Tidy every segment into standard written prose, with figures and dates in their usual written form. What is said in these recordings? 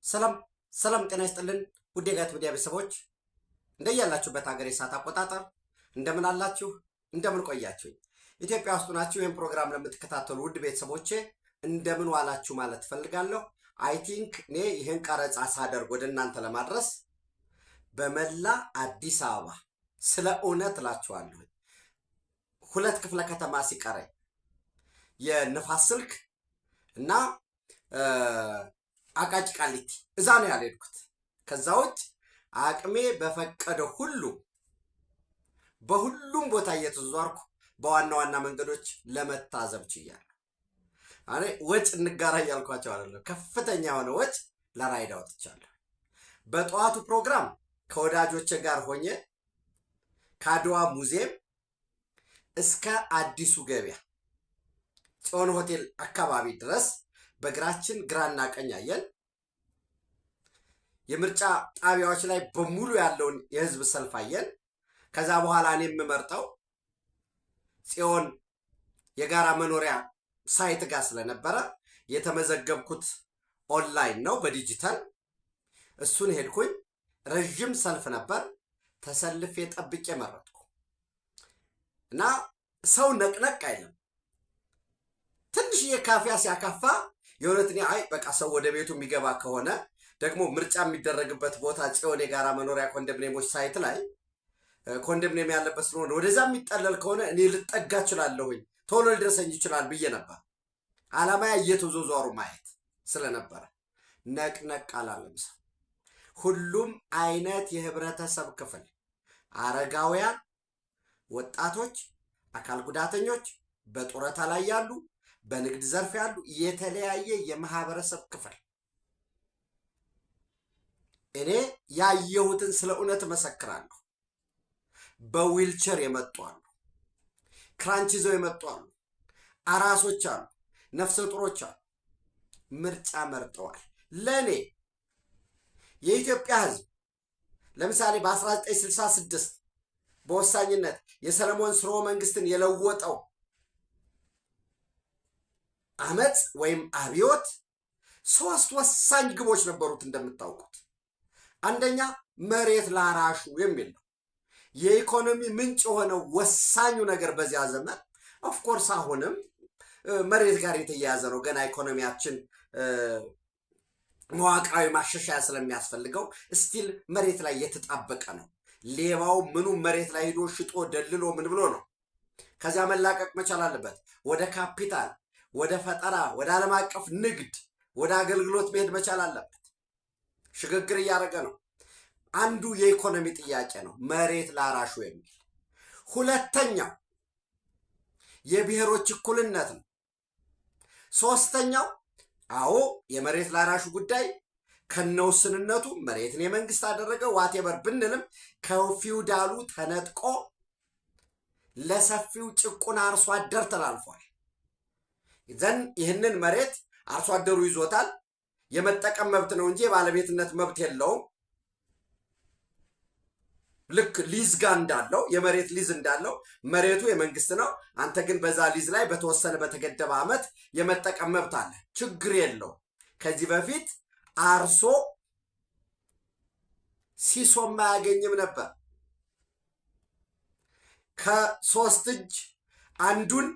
ሰላም ሰላም ጤና ይስጥልን ውድ የጋት ሚዲያ ቤተሰቦች እንደያላችሁበት ሀገር የሰዓት አቆጣጠር እንደምን አላችሁ? እንደምን ቆያችሁኝ? ኢትዮጵያ ውስጥ ናችሁ ይህን ፕሮግራም ለምትከታተሉ ውድ ቤተሰቦቼ እንደምን ዋላችሁ ማለት ፈልጋለሁ። አይ ቲንክ እኔ ይህን ቀረጻ ሳደርግ ወደ እናንተ ለማድረስ በመላ አዲስ አበባ ስለ እውነት እላችኋለሁ 2 ክፍለ ከተማ ሲቀረኝ የንፋስ ስልክ እና አቃቂ ቃሊቲ እዛ ነው ያልሄድኩት። ከዛ ውጭ አቅሜ በፈቀደ ሁሉ በሁሉም ቦታ እየተዟዟርኩ በዋና ዋና መንገዶች ለመታዘብ ችያለሁ። አሬ ወጭ እንጋራ እያልኳቸው አይደለም፣ ከፍተኛ የሆነ ወጭ ለራይድ አውጥቻለሁ። በጠዋቱ ፕሮግራም ከወዳጆቼ ጋር ሆኜ ከአድዋ ሙዚየም እስከ አዲሱ ገበያ ጽዮን ሆቴል አካባቢ ድረስ በእግራችን ግራና ቀኝ አየን። የምርጫ ጣቢያዎች ላይ በሙሉ ያለውን የህዝብ ሰልፍ አየን። ከዛ በኋላ እኔ የምመርጠው ጽዮን የጋራ መኖሪያ ሳይት ጋር ስለነበረ የተመዘገብኩት ኦንላይን ነው በዲጂታል። እሱን ሄድኩኝ። ረዥም ሰልፍ ነበር። ተሰልፌ ጠብቄ መረጥኩ እና ሰው ነቅነቅ አይልም። ትንሽዬ ካፊያ ሲያካፋ የእውነት አይ በቃ ሰው ወደ ቤቱ የሚገባ ከሆነ ደግሞ ምርጫ የሚደረግበት ቦታ ጽዮን የጋራ መኖሪያ ኮንዶሚኒየሞች ሳይት ላይ ኮንዶሚኒየም ያለበት ስለሆነ ወደዛ የሚጠለል ከሆነ እኔ ልጠጋ እችላለሁኝ፣ ቶሎ ሊደርሰኝ ይችላል ብዬ ነበር። አላማያ እየተዟዟሩ ማየት ስለነበረ ነቅነቅ አላለም ሰው። ሁሉም አይነት የህብረተሰብ ክፍል፣ አረጋውያን፣ ወጣቶች፣ አካል ጉዳተኞች፣ በጡረታ ላይ ያሉ፣ በንግድ ዘርፍ ያሉ፣ የተለያየ የማህበረሰብ ክፍል እኔ ያየሁትን ስለ እውነት መሰክራለሁ። በዊልቸር የመጡ አሉ፣ ክራንች ይዘው የመጡ አሉ፣ አራሶች አሉ፣ ነፍሰ ጡሮች አሉ። ምርጫ መርጠዋል። ለእኔ የኢትዮጵያ ህዝብ ለምሳሌ በ1966 በወሳኝነት የሰለሞን ስርወ መንግስትን የለወጠው አመፅ ወይም አብዮት 3 ወሳኝ ግቦች ነበሩት እንደምታውቁት። አንደኛ መሬት ላራሹ የሚል ነው። የኢኮኖሚ ምንጭ የሆነው ወሳኙ ነገር በዚያ ዘመን ኦፍኮርስ አሁንም መሬት ጋር የተያያዘ ነው። ገና ኢኮኖሚያችን መዋቅራዊ ማሻሻያ ስለሚያስፈልገው ስቲል መሬት ላይ የተጣበቀ ነው። ሌባው ምኑ መሬት ላይ ሄዶ ሽጦ ደልሎ ምን ብሎ ነው። ከዚያ መላቀቅ መቻል አለበት። ወደ ካፒታል፣ ወደ ፈጠራ፣ ወደ ዓለም አቀፍ ንግድ፣ ወደ አገልግሎት መሄድ መቻል አለበት። ሽግግር እያደረገ ነው። አንዱ የኢኮኖሚ ጥያቄ ነው መሬት ላራሹ የሚል። ሁለተኛው የብሔሮች እኩልነት ነው። ሶስተኛው አዎ የመሬት ላራሹ ጉዳይ ከነውስንነቱ መሬትን የመንግስት አደረገ ዋቴበር ብንልም ከፊውዳሉ ተነጥቆ ለሰፊው ጭቁን አርሶ አደር ተላልፏል። ዘን ይህንን መሬት አርሶ አደሩ ይዞታል። የመጠቀም መብት ነው እንጂ የባለቤትነት መብት የለውም። ልክ ሊዝ ጋር እንዳለው የመሬት ሊዝ እንዳለው መሬቱ የመንግስት ነው። አንተ ግን በዛ ሊዝ ላይ በተወሰነ በተገደበ ዓመት የመጠቀም መብት አለ። ችግር የለው። ከዚህ በፊት አርሶ ሲሶም አያገኝም ነበር። ከ3 እጅ አንዱን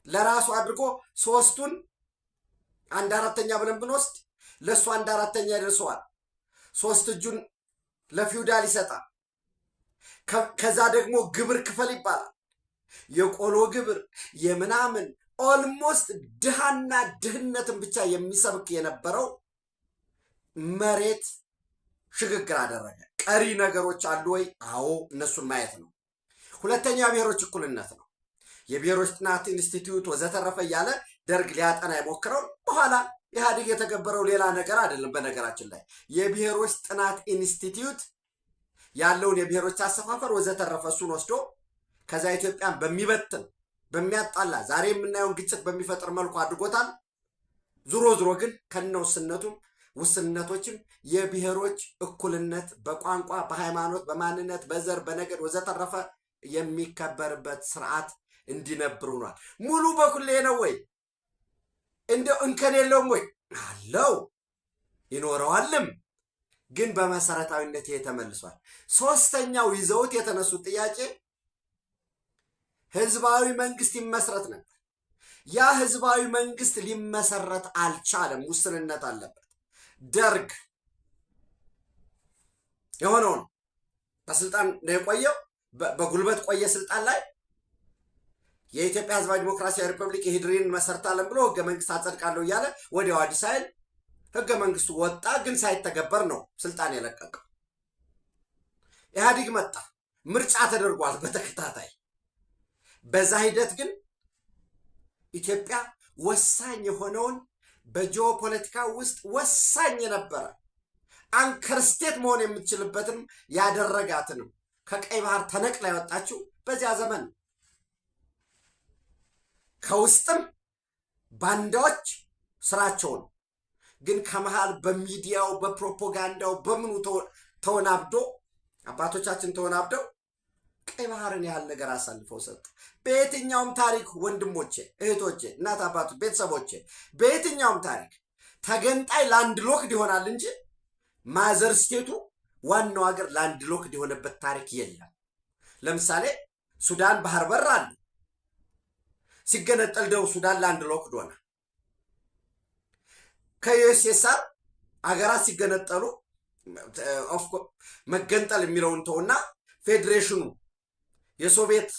ለራሱ አድርጎ 3ቱን 1/4 ብለን ብንወስድ ለሱ 1/4 ይደርሰዋል። 3 እጁን ለፊውዳል ይሰጣል። ከዛ ደግሞ ግብር ክፈል ይባላል። የቆሎ ግብር የምናምን ኦልሞስት ድሃና ድህነትን ብቻ የሚሰብክ የነበረው መሬት ሽግግር አደረገ። ቀሪ ነገሮች አሉ ወይ? አዎ እነሱን ማየት ነው። ሁለተኛው ብሔሮች እኩልነት ነው። የብሔሮች ጥናት ኢንስቲትዩት ወዘተረፈ እያለ ደርግ ሊያጠና የሞክረው በኋላ ኢህአዴግ የተገበረው ሌላ ነገር አይደለም። በነገራችን ላይ የብሔሮች ጥናት ኢንስቲትዩት ያለውን የብሔሮች አሰፋፈር ወዘተረፈ እሱን ወስዶ ከዛ ኢትዮጵያን በሚበትን በሚያጣላ ዛሬ የምናየውን ግጭት በሚፈጥር መልኩ አድርጎታል። ዙሮ ግን ከነውስነቱም ውስንነቶችም የብሔሮች እኩልነት በቋንቋ፣ በሃይማኖት፣ በማንነት፣ በዘር፣ በነገድ ወዘተረፈ የሚከበርበት ስርዓት እንዲነብር ሆኗል። ሙሉ በኩሌ ነው ወይ? እንደው እንከን የለውም ወይ? አለው። ይኖረዋልም። ግን በመሰረታዊነት ይሄ ተመልሷል። ሶስተኛው ይዘውት የተነሱት ጥያቄ ህዝባዊ መንግስት ይመስረት ነበር። ያ ህዝባዊ መንግስት ሊመሰረት አልቻለም። ውስንነት አለበት። ደርግ የሆነው ነው በስልጣን ነው የቆየው። በጉልበት ቆየ ስልጣን ላይ። የኢትዮጵያ ህዝባዊ ዲሞክራሲያዊ ሪፐብሊክ የሂድሪን መሰርታለን ብሎ ህገ መንግስት አጸድቃለሁ እያለ ወዲያው አዲስ ኃይል ህገ መንግስቱ ወጣ። ግን ሳይተገበር ነው ስልጣን የለቀቀው። ኢህአዲግ መጣ። ምርጫ ተደርጓል በተከታታይ። በዛ ሂደት ግን ኢትዮጵያ ወሳኝ የሆነውን በጂኦፖለቲካ ውስጥ ወሳኝ የነበረ አንከር ስቴት መሆን የምትችልበትንም ያደረጋትንም ከቀይ ባህር ተነቅላ የወጣችው በዚያ ዘመን ከውስጥም ባንዳዎች ስራቸውን ግን ከመሃል በሚዲያው በፕሮፓጋንዳው በምኑ ተወናብዶ አባቶቻችን ተወናብደው ቀይ ባህርን ያህል ነገር አሳልፈው ሰጡ። በየትኛውም ታሪክ ወንድሞቼ፣ እህቶቼ፣ እናት አባቱ፣ ቤተሰቦቼ በየትኛውም ታሪክ ተገንጣይ ላንድ ሎክድ ይሆናል እንጂ ማዘር ስቴቱ ዋናው ሀገር ላንድ ሎክድ የሆነበት ታሪክ የለም። ለምሳሌ ሱዳን ባህር በር አለ። ሲገነጠል ደቡብ ሱዳን ላንድ ሎክድ ሆነ። ከዩኤስኤስአር አገራት ሲገነጠሉ መገንጠል የሚለውን ተውና ፌዴሬሽኑ የሶቪየት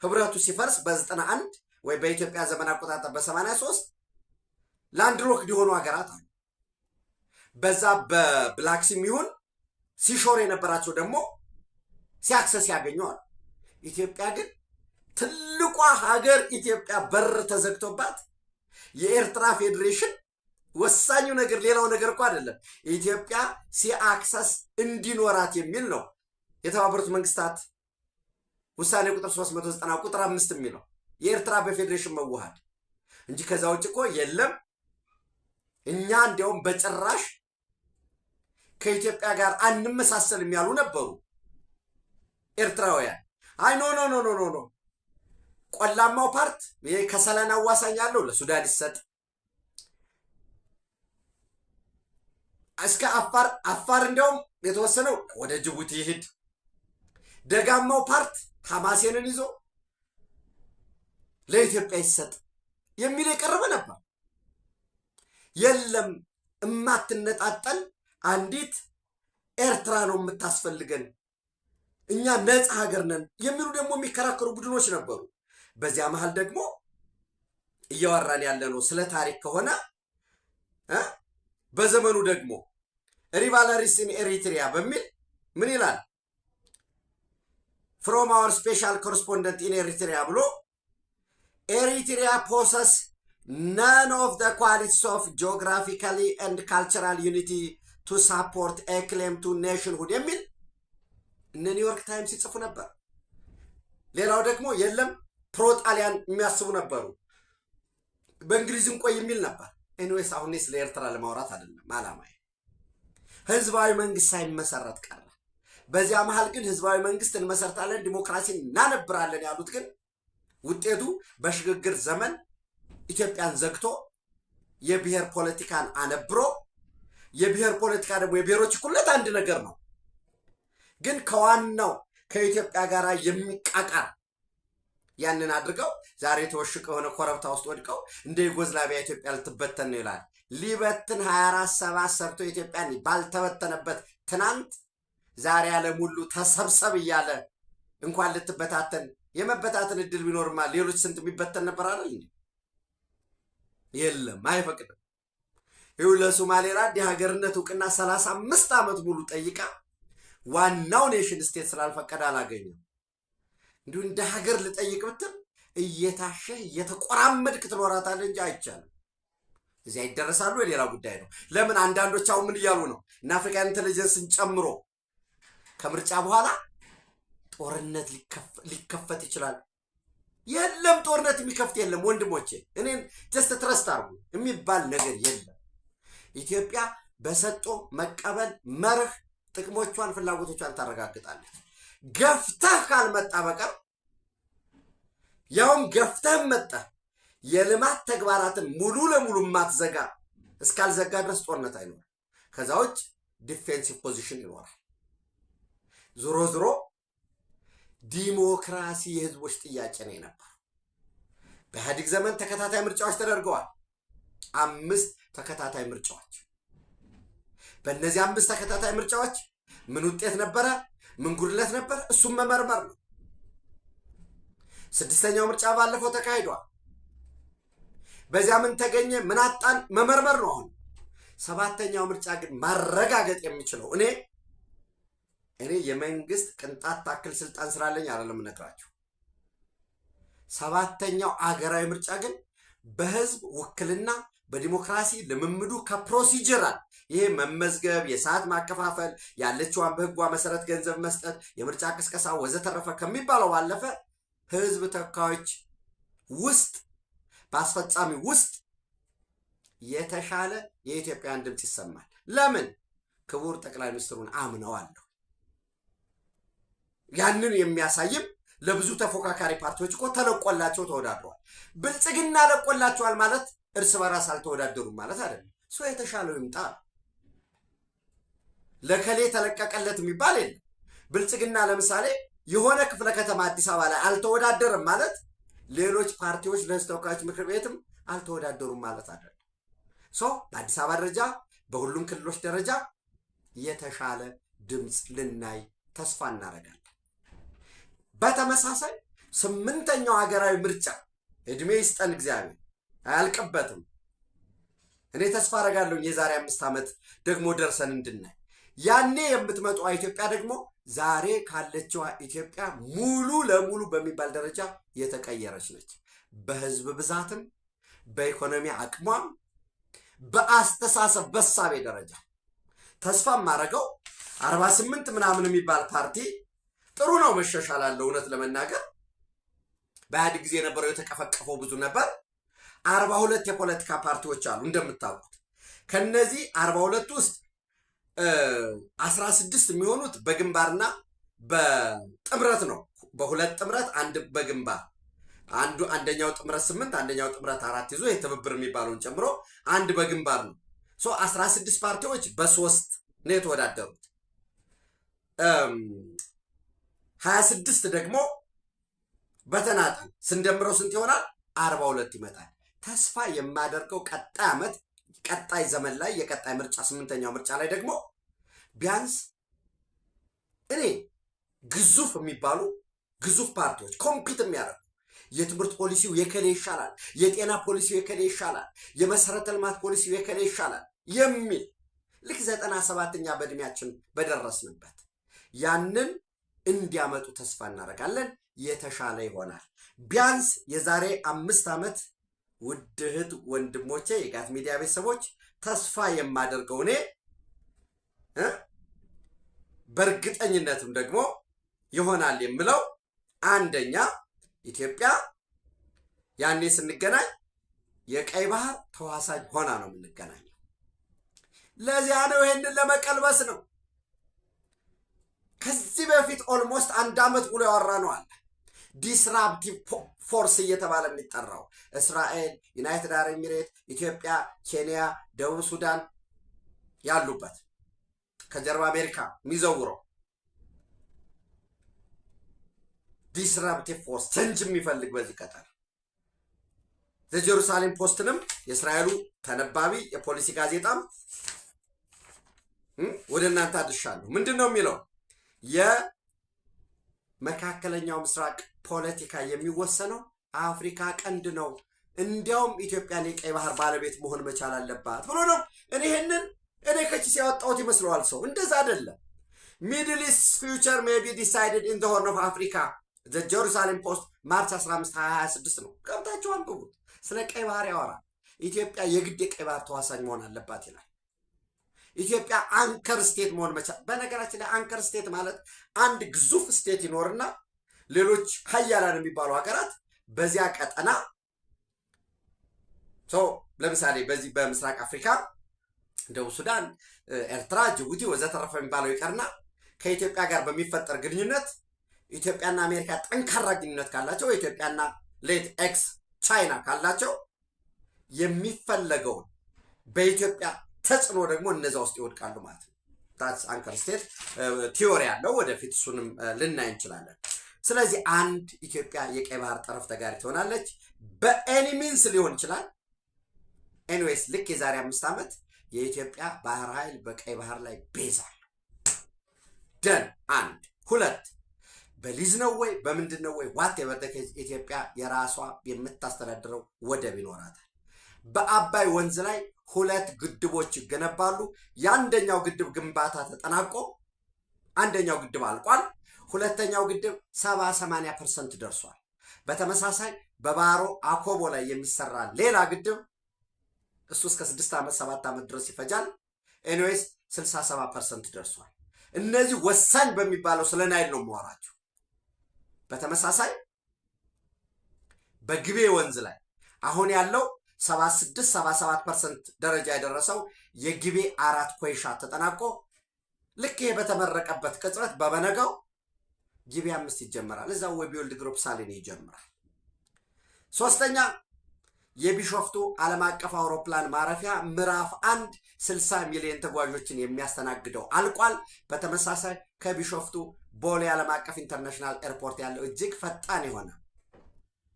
ህብረቱ ሲፈርስ በ91 ወይ በኢትዮጵያ ዘመን አቆጣጠር በ83 ላንድ ሎክድ የሆኑ ሀገራት አሉ። በዛ በብላክሲም ይሁን ሲሾር የነበራቸው ደግሞ ሲያክሰስ ያገኘዋል። ኢትዮጵያ ግን ትልቋ ሀገር ኢትዮጵያ በር ተዘግቶባት የኤርትራ ፌዴሬሽን ወሳኙ ነገር ሌላው ነገር እኮ አይደለም፣ ኢትዮጵያ ሲአክሰስ እንዲኖራት የሚል ነው የተባበሩት መንግስታት ውሳኔ ቁጥር 390 ቁጥር 5 የሚለው የኤርትራ በፌዴሬሽን መዋሃድ እንጂ ከዛ ውጭ እኮ የለም። እኛ እንዲያውም በጭራሽ ከኢትዮጵያ ጋር አንመሳሰልም ያሉ ነበሩ ኤርትራውያን። አይ ኖ ኖ ኖ ኖ ኖ ቆላማው ፓርት ይሄ ከሰላን አዋሳኝ ያለው ለሱዳን ይሰጥ፣ እስከ አፋር እንዲያውም የተወሰነው ወደ ጅቡቲ ይሄድ፣ ደጋማው ፓርት ሐማሴንን ይዞ ለኢትዮጵያ ይሰጥ የሚል የቀረበ ነበር። የለም እማትነጣጠል አንዲት ኤርትራ ነው የምታስፈልገን፣ እኛ ነፃ ሀገር ነን የሚሉ ደግሞ የሚከራከሩ ቡድኖች ነበሩ። በዚያ መሃል ደግሞ እያወራን ያለ ነው ስለ ታሪክ ከሆነ በዘመኑ ደግሞ ሪቫለሪስ ኢን ኤሪትሪያ በሚል ምን ይላል? ፍሮም አወር ስፔሻል ኮረስፖንደንት ኢን ኤሪትሪያ ብሎ ኤሪትሪያ ፖሰስ none of the qualities of geographically and cultural unity to support a claim to nationhood የሚል እነ ኒውዮርክ ታይምስ ይጽፉ ነበር። ሌላው ደግሞ የለም ፕሮ ጣሊያን የሚያስቡ ነበሩ። በእንግሊዝም ቆይ የሚል ነበር። ኤኒዌይስ አሁን ስለ ኤርትራ ለማውራት አይደለም አላማዬ። ህዝባዊ መንግስት ሳይመሰረት ቀረ። በዚያ መሃል ግን ህዝባዊ መንግስት እንመሰርታለን፣ ዲሞክራሲን እናነብራለን ያሉት ግን ውጤቱ በሽግግር ዘመን ኢትዮጵያን ዘግቶ የብሔር ፖለቲካን አነብሮ፣ የብሔር ፖለቲካ ደግሞ የብሔሮች እኩልነት አንድ ነገር ነው፣ ግን ከዋናው ከኢትዮጵያ ጋር የሚቃቃር ያንን አድርገው ዛሬ ተወሽቀ የሆነ ኮረብታ ውስጥ ወድቀው እንደ ዩጎዝላቪያ ኢትዮጵያ ልትበተን ነው ይላል። ሊበትን 24/7 ሰርቶ ኢትዮጵያን ባልተበተነበት ትናንት ዛሬ ዓለም ሁሉ ተሰብሰብ እያለ እንኳን ልትበታተን የመበታተን እድል ቢኖርማ ሌሎች ስንት የሚበተን ነበር አይደል እንዴ? የለም፣ አይፈቅድም። ይኸው ለሶማሌላንድ የሀገርነት እውቅና 35 ዓመት ሙሉ ጠይቃ ዋናው ኔሽን ስቴት ስላልፈቀደ አላገኘም። እንዲሁ እንደ ሀገር ልጠይቅ ብትል እየታሸህ እየተቆራመድክ ትኖራታለህ እንጂ አይቻልም። እዚያ ይደረሳሉ የሌላ ጉዳይ ነው። ለምን አንዳንዶች አሁን ምን እያሉ ነው? እና አፍሪካን ኢንተለጀንስን ጨምሮ ከምርጫ በኋላ ጦርነት ሊከፈት ይችላል። የለም ጦርነት የሚከፍት የለም ወንድሞቼ፣ እኔን ጀስት ትረስት አርጉ የሚባል ነገር የለም። ኢትዮጵያ በሰጦ መቀበል መርህ ጥቅሞቿን ፍላጎቶቿን ታረጋግጣለች። ገፍተህ ካልመጣ በቀር ያውም ገፍተህ መጣ የልማት ተግባራትን ሙሉ ለሙሉ ማትዘጋ እስካልዘጋ ድረስ ጦርነት አይኖርም። ከዛ ውጭ ዲፌንሲቭ ፖዚሽን ይኖራል። ዞሮ ዞሮ ዲሞክራሲ የህዝቦች ጥያቄ ነው የነበረው። በኢህአዴግ ዘመን ተከታታይ ምርጫዎች ተደርገዋል። 5 ተከታታይ ምርጫዎች። በእነዚህ 5 ተከታታይ ምርጫዎች ምን ውጤት ነበረ? ምን ጉድለት ነበረ? እሱም መመርመር ነው። 6ኛው ምርጫ ባለፈው ተካሂዷል። በዚያ ምን ተገኘ? ምን አጣን? መመርመር ነው። አሁን 7ኛው ምርጫ ግን ማረጋገጥ የሚችለው እኔ የመንግስት ቅንጣት ታክል ስልጣን ስላለኝ አይደለም እነግራችሁ። 7ኛው አገራዊ ምርጫ ግን በህዝብ ውክልና በዲሞክራሲ ልምምዱ ከፕሮሲጀራል ይሄ መመዝገብ፣ የሰዓት ማከፋፈል፣ ያለችዋን በህጓ መሰረት ገንዘብ መስጠት፣ የምርጫ ቅስቀሳ ወዘተረፈ ከሚባለው ባለፈ ህዝብ ተወካዮች ውስጥ በአስፈጻሚ ውስጥ የተሻለ የኢትዮጵያን ድምፅ ይሰማል። ለምን? ክቡር ጠቅላይ ሚኒስትሩን አምነዋለሁ። ያንን የሚያሳይም ለብዙ ተፎካካሪ ፓርቲዎች እኮ ተለቆላቸው ተወዳድረዋል። ብልጽግና ለቆላቸዋል ማለት እርስ በራስ አልተወዳደሩም ማለት አይደለም። ሰው የተሻለው ይምጣ። ለከሌ ተለቀቀለት የሚባል የለም። ብልጽግና ለምሳሌ የሆነ ክፍለ ከተማ አዲስ አበባ ላይ አልተወዳደርም ማለት ሌሎች ፓርቲዎች ለህዝብ ተወካዮች ምክር ቤትም አልተወዳደሩም ማለት አይደለም። በአዲስ አበባ ደረጃ በሁሉም ክልሎች ደረጃ የተሻለ ድምፅ ልናይ ተስፋ እናደርጋለን። በተመሳሳይ 8ኛው ሀገራዊ ምርጫ እድሜ ይስጠን እግዚአብሔር አያልቅበትም። እኔ ተስፋ አደርጋለሁ የዛሬ 5 ዓመት ደግሞ ደርሰን እንድናይ። ያኔ የምትመጣ ኢትዮጵያ ደግሞ ዛሬ ካለችው ኢትዮጵያ ሙሉ ለሙሉ በሚባል ደረጃ የተቀየረች ነች። በህዝብ ብዛትም፣ በኢኮኖሚ አቅሟም፣ በአስተሳሰብ በሳቤ ደረጃ ተስፋ ማረገው 48 ምናምን የሚባል ፓርቲ ጥሩ ነው፣ መሻሻል አለው። እውነት ለመናገር በኢህአዴግ ጊዜ የነበረው የተቀፈቀፈው ብዙ ነበር። 42 የፖለቲካ ፓርቲዎች አሉ እንደምታውቁት። ከነዚህ 42 ውስጥ 16 የሚሆኑት በግንባርና በጥምረት ነው። በሁለት ጥምረት አንድ በግንባር አንደኛው ጥምረት 8 አንደኛው ጥምረት 4 ይዞ የትብብር የሚባለውን ጨምሮ አንድ በግንባር ነው። 16 ፓርቲዎች በ3 ነው የተወዳደሩት። 26 ደግሞ በተናጠል ስንደምረው ስንት ይሆናል? 42 ይመጣል። ተስፋ የማደርገው ቀጣይ ዓመት ቀጣይ ዘመን ላይ የቀጣይ ምርጫ 8ኛው ምርጫ ላይ ደግሞ ቢያንስ እኔ ግዙፍ የሚባሉ ግዙፍ ፓርቲዎች ኮምፒት የሚያደርጉ የትምህርት ፖሊሲው የከሌ ይሻላል፣ የጤና ፖሊሲው የከሌ ይሻላል፣ የመሰረተ ልማት ፖሊሲው የከሌ ይሻላል የሚል ልክ 97ኛ በእድሜያችን በደረስንበት ያንን እንዲያመጡ ተስፋ እናደርጋለን። የተሻለ ይሆናል። ቢያንስ የዛሬ 5 ዓመት ውድ እህት ወንድሞቼ፣ የጋት ሚዲያ ቤተሰቦች ተስፋ የማደርገው እኔ በእርግጠኝነትም ደግሞ ይሆናል የምለው አንደኛ ኢትዮጵያ ያኔ ስንገናኝ የቀይ ባህር ተዋሳኝ ሆና ነው የምንገናኘው። ለዚያ ነው ይሄንን ለመቀልበስ ነው። ከዚህ በፊት ኦልሞስት 1 ዓመት ብሎ ያወራነው አለ። ዲስራፕቲቭ ፎርስ እየተባለ የሚጠራው እስራኤል፣ ዩናይትድ አረብ ኤሚሬት፣ ኢትዮጵያ፣ ኬንያ፣ ደቡብ ሱዳን ያሉበት ከጀርባ አሜሪካ የሚዘውረው ዲስራፕቲቭ ፎርስ ቸንጅ የሚፈልግ በዚህ ቀጠና ዘጀሩሳሌም ፖስትንም የእስራኤሉ ተነባቢ የፖሊሲ ጋዜጣም ወደ እናንተ አድርሻለሁ። ምንድን ነው የሚለው? የመካከለኛው ምስራቅ ፖለቲካ የሚወሰነው አፍሪካ ቀንድ ነው። እንዲያውም ኢትዮጵያ የቀይ ባህር ባለቤት መሆን መቻል አለባት ብሎ ነው። እኔ ከቺስ ያወጣሁት ይመስለዋል ሰው። እንደዛ አይደለም። ሚድል ኢስት ፊውቸር ሜይ ቢ ዲሳይድድ ኢን ዘ ሆርን ኦፍ አፍሪካ ዘ ጀሩሳሌም ፖስት ማርች 15 2026 ነው። ገብታችሁ አንብቡት። ስለ ቀይ ባህር ያወራል። ኢትዮጵያ የግድ የቀይ ባህር ተዋሳኝ መሆን አለባት ይላል። ኢትዮጵያ አንከር ስቴት መሆን መቻል። በነገራችን ላይ አንከር ስቴት ማለት አንድ ግዙፍ ስቴት ይኖርና ሌሎች ሀያላን የሚባሉ ሀገራት በዚያ ቀጠና ለምሳሌ በዚህ በምስራቅ አፍሪካ ደቡብ ሱዳን፣ ኤርትራ፣ ጅቡቲ ወዘተረፈ የሚባለው ይቀርና ከኢትዮጵያ ጋር በሚፈጠር ግንኙነት ኢትዮጵያና አሜሪካ ጠንካራ ግንኙነት ካላቸው፣ ኢትዮጵያና ሌት ኤክስ ቻይና ካላቸው የሚፈለገውን በኢትዮጵያ ተጽዕኖ ደግሞ እነዛ ውስጥ ይወድቃሉ ማለት ነው። ታስ አንከር ስቴት ቲዮሪ ያለው ወደፊት እሱንም ልናይ እንችላለን። ስለዚህ አንድ ኢትዮጵያ የቀይ ባህር ጠረፍ ተጋሪ ትሆናለች። በኤኒ ሚንስ ሊሆን ይችላል። ኤኒዌይስ ልክ የዛሬ 5 ዓመት የኢትዮጵያ ባህር ኃይል በቀይ ባህር ላይ ቤዝ አለው። ደን አንድ ሁለት በሊዝ ነው ወይ በምንድን ነው ወይ ዋት የበደከ ኢትዮጵያ የራሷ የምታስተዳድረው ወደብ ይኖራታል። በአባይ ወንዝ ላይ 2 ግድቦች ይገነባሉ። የአንደኛው ግድብ ግንባታ ተጠናቆ አንደኛው ግድብ አልቋል። ሁለተኛው ግድብ 70-80% ደርሷል። በተመሳሳይ በባሮ አኮቦ ላይ የሚሰራ ሌላ ግድብ እሱ እስከ 6 ዓመት 7 ዓመት ድረስ ይፈጃል። ኤኒዌይስ 67% ደርሷል። እነዚህ ወሳኝ በሚባለው ስለ ናይል ነው የማወራቸው። በተመሳሳይ በግቤ ወንዝ ላይ አሁን ያለው 76-77% ደረጃ የደረሰው የግቤ 4 ኮይሻ ተጠናቆ ልክ ይሄ በተመረቀበት ቅጽበት በበነጋው ግቤ 5 ይጀምራል። እዛው ወቢወልድ ግሩፕ ሳሊኒ ይጀምራል። ሶስተኛ የቢሾፍቱ ዓለም አቀፍ አውሮፕላን ማረፊያ ምዕራፍ 1 60 ሚሊዮን ተጓዦችን የሚያስተናግደው አልቋል። በተመሳሳይ ከቢሾፍቱ ቦሌ ዓለም አቀፍ ኢንተርናሽናል ኤርፖርት ያለው እጅግ ፈጣን የሆነ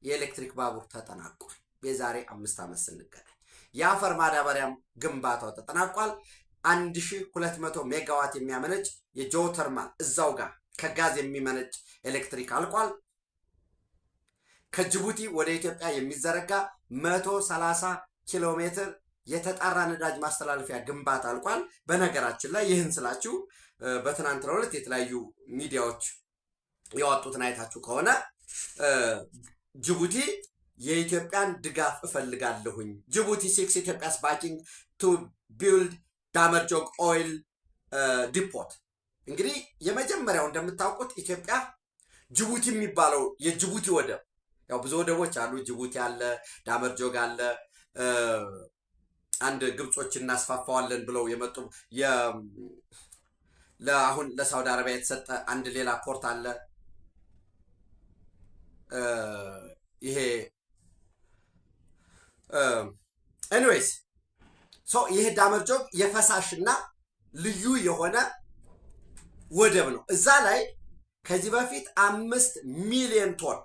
የኤሌክትሪክ ባቡር ተጠናቋል። የዛሬ 5 ዓመት ስንገናኝ የአፈር ማዳበሪያም ግንባታው ተጠናቋል። 1200 ሜጋዋት የሚያመነጭ የጂኦተርማል እዛው ጋር ከጋዝ የሚመነጭ ኤሌክትሪክ አልቋል። ከጅቡቲ ወደ ኢትዮጵያ የሚዘረጋ 130 ኪሎ ሜትር የተጣራ ነዳጅ ማስተላለፊያ ግንባታ አልቋል። በነገራችን ላይ ይህን ስላችሁ በትናንትናው ዕለት የተለያዩ ሚዲያዎች ያወጡትን አይታችሁ ከሆነ ጅቡቲ የኢትዮጵያን ድጋፍ እፈልጋለሁኝ፣ ጅቡቲ 6 ኢትዮጵያስ ባኪንግ ቱ ቢልድ ዳመርጆግ ኦይል ዲፖት። እንግዲህ የመጀመሪያው እንደምታውቁት ኢትዮጵያ ጅቡቲ የሚባለው የጅቡቲ ወደብ ያው ብዙ ወደቦች አሉ። ጅቡቲ አለ፣ ዳመርጆግ አለ። አንድ ግብጾች እናስፋፋዋለን ብለው የመጡ ለአሁን ለሳውዲ አረቢያ የተሰጠ አንድ ሌላ ፖርት አለ። ይሄ ኤኒዌይስ ይሄ ዳመርጆግ የፈሳሽና ልዩ የሆነ ወደብ ነው። እዛ ላይ ከዚህ በፊት 5 ሚሊዮን ቶን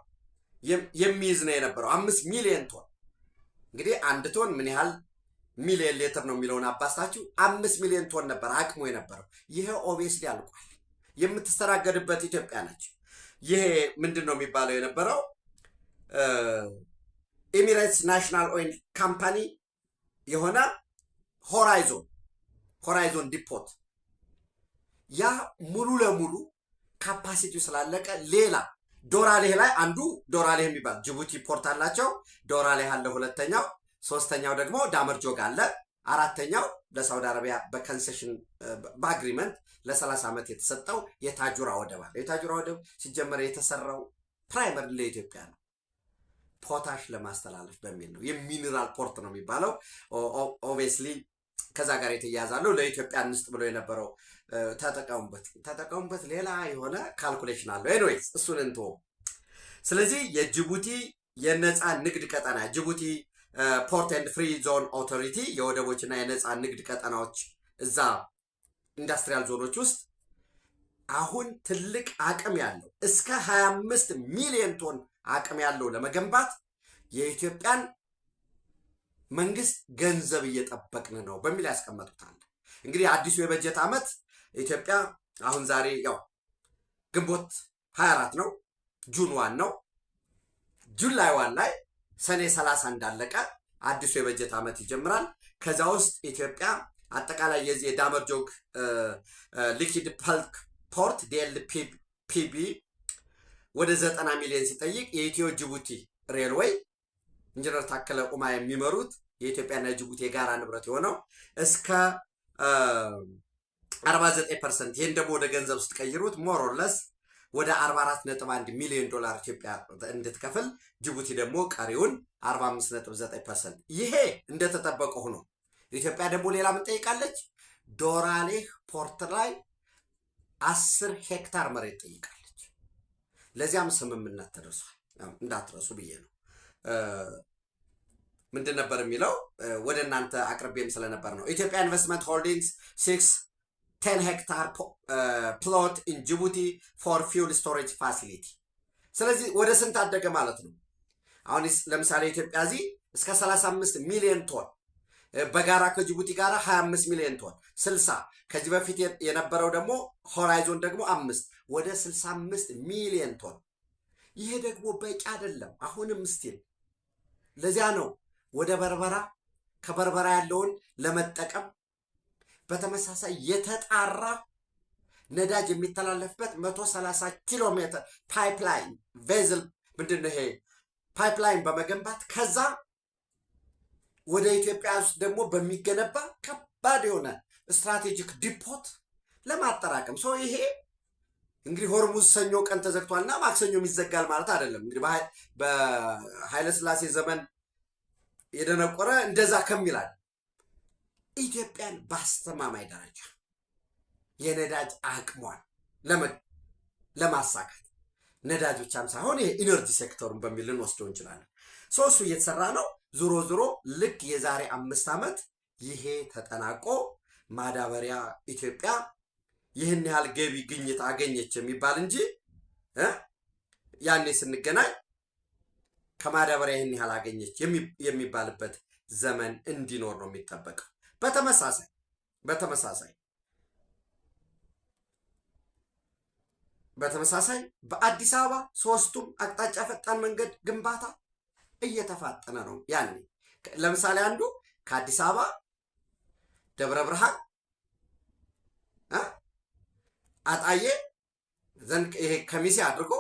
የሚይዝ ነው የነበረው። 5 ሚሊዮን ቶን እንግዲህ አንድ ቶን ምን ያህል ሚሊዮን ሊትር ነው የሚለውን አባስታችሁ 5 ሚሊዮን ቶን ነበር አቅሙ የነበረው። ይሄ ኦብቪየስሊ አልቋል። የምትስተናገድበት ኢትዮጵያ ነች። ይሄ ምንድን ነው የሚባለው የነበረው ኤሚሬትስ ናሽናል ኦይል ካምፓኒ የሆነ ሆራይዞን ዲፖት ያ ሙሉ ለሙሉ ካፓሲቲው ስላለቀ ሌላ ዶራሌህ ላይ አንዱ ዶራሌህ የሚባል ጅቡቲ ፖርት አላቸው። ዶራሌህ አለ ሁለተኛው፣ ሶስተኛው ደግሞ ዳመርጆግ አለ፣ አራተኛው ለሳውዲ አረቢያ በኮንሴሽን በአግሪመንት ለ30 ዓመት የተሰጠው የታጁራ ወደብ አለ። የታጁራ ወደብ ሲጀመር የተሰራው ፕራይመሪ ለኢትዮጵያ ነው፣ ፖታሽ ለማስተላለፍ በሚል ነው። የሚኒራል ፖርት ነው የሚባለው። ኦብቪየስሊ ከዛ ጋር የተያያዛለው ለኢትዮጵያ እንስጥ ብሎ የነበረው ተጠቀሙበት ሌላ የሆነ ካልኩሌሽን አለው። ኤኒዌይስ እሱን እንቶ ስለዚህ የጅቡቲ የነፃ ንግድ ቀጠና ጅቡቲ ፖርት ኤንድ ፍሪ ዞን ኦቶሪቲ የወደቦችና የነፃ ንግድ ቀጠናዎች እዛ ኢንዱስትሪያል ዞኖች ውስጥ አሁን ትልቅ አቅም ያለው እስከ 25 ሚሊዮን ቶን አቅም ያለው ለመገንባት የኢትዮጵያን መንግስት ገንዘብ እየጠበቅን ነው በሚል ያስቀመጡታል። እንግዲህ አዲሱ የበጀት ዓመት ኢትዮጵያ አሁን ዛሬ ያው ግንቦት 24 ነው፣ ጁን 1 ነው። ጁላይ 1 ላይ ሰኔ 30 እንዳለቀ አዲሱ የበጀት ዓመት ይጀምራል። ከዛ ውስጥ ኢትዮጵያ አጠቃላይ የዚህ የዳመርጆግ ሊኪድ ፐልክ ፖርት ዲኤልፒቢ ወደ 90 ሚሊዮን ሲጠይቅ የኢትዮ ጅቡቲ ሬልዌይ ኢንጂነር ታከለ ኡማ የሚመሩት የኢትዮጵያና የጅቡቲ የጋራ ንብረት የሆነው እስከ 49%። ይህን ደግሞ ወደ ገንዘብ ስትቀይሩት ሞሮለስ ወደ 44.1 ሚሊዮን ዶላር ኢትዮጵያ እንድትከፍል፣ ጅቡቲ ደግሞ ቀሪውን 45.9%። ይሄ እንደተጠበቀ ሆኖ ኢትዮጵያ ደግሞ ሌላ ምን ጠይቃለች? ዶራሌህ ፖርት ላይ 10 ሄክታር መሬት ጠይቃለች። ለዚያም ስምምነት ተደርሷል። እንዳትረሱ ብዬ ነው። ምንድን ነበር የሚለው ወደ እናንተ አቅርቤም ስለነበር ነው። ኢትዮጵያ ኢንቨስትመንት ሆልዲንግስ 10 ሄክታር ፕሎት ኢን ጅቡቲ ፎር ፊውል ስቶሬጅ ፋሲሊቲ። ስለዚህ ወደ ስንት አደገ ማለት ነው? አሁን ለምሳሌ ኢትዮጵያ እዚህ እስከ 35 ሚሊዮን ቶን በጋራ ከጅቡቲ ጋር 25 ሚሊዮን ቶን 60 ከዚህ በፊት የነበረው ደግሞ ሆራይዞን ደግሞ 5 ወደ 65 ሚሊዮን ቶን። ይሄ ደግሞ በቂ አይደለም። አሁንም ስቲል ለዚያ ነው ወደ በርበራ ከበርበራ ያለውን ለመጠቀም በተመሳሳይ የተጣራ ነዳጅ የሚተላለፍበት 130 ኪሎ ሜትር ፓይፕላይን ቬዝል ምንድነው ይሄ ፓይፕላይን በመገንባት ከዛ ወደ ኢትዮጵያ ውስጥ ደግሞ በሚገነባ ከባድ የሆነ ስትራቴጂክ ዲፖት ለማጠራቀም ሰው ይሄ እንግዲህ ሆርሙዝ ሰኞ ቀን ተዘግቷልና ማክሰኞ ይዘጋል ማለት አይደለም። እንግዲህ በኃይለ ሥላሴ ዘመን የደነቆረ እንደዛ ከሚላል ኢትዮጵያን በአስተማማኝ ደረጃ የነዳጅ አቅሟን ለማሳካት ነዳጅ ብቻም ሳይሆን ይሄ ኢነርጂ ሴክተሩን በሚል ልንወስደው እንችላለን። እሱ እየተሰራ ነው። ዞሮ ልክ የዛሬ 5 ዓመት ይሄ ተጠናቆ ማዳበሪያ ኢትዮጵያ ይህን ያህል ገቢ ግኝት አገኘች የሚባል እንጂ ያኔ ስንገናኝ ከማዳበሪያ ይህን ያህል አገኘች የሚባልበት ዘመን እንዲኖር ነው የሚጠበቀው። በተመሳሳይ በአዲስ አበባ 3ቱም አቅጣጫ ፈጣን መንገድ ግንባታ እየተፋጠነ ነው። ያኔ ለምሳሌ አንዱ ከአዲስ አበባ ደብረ ብርሃን አጣዬ ዘንድ ይሄ ከሚሴ አድርጎ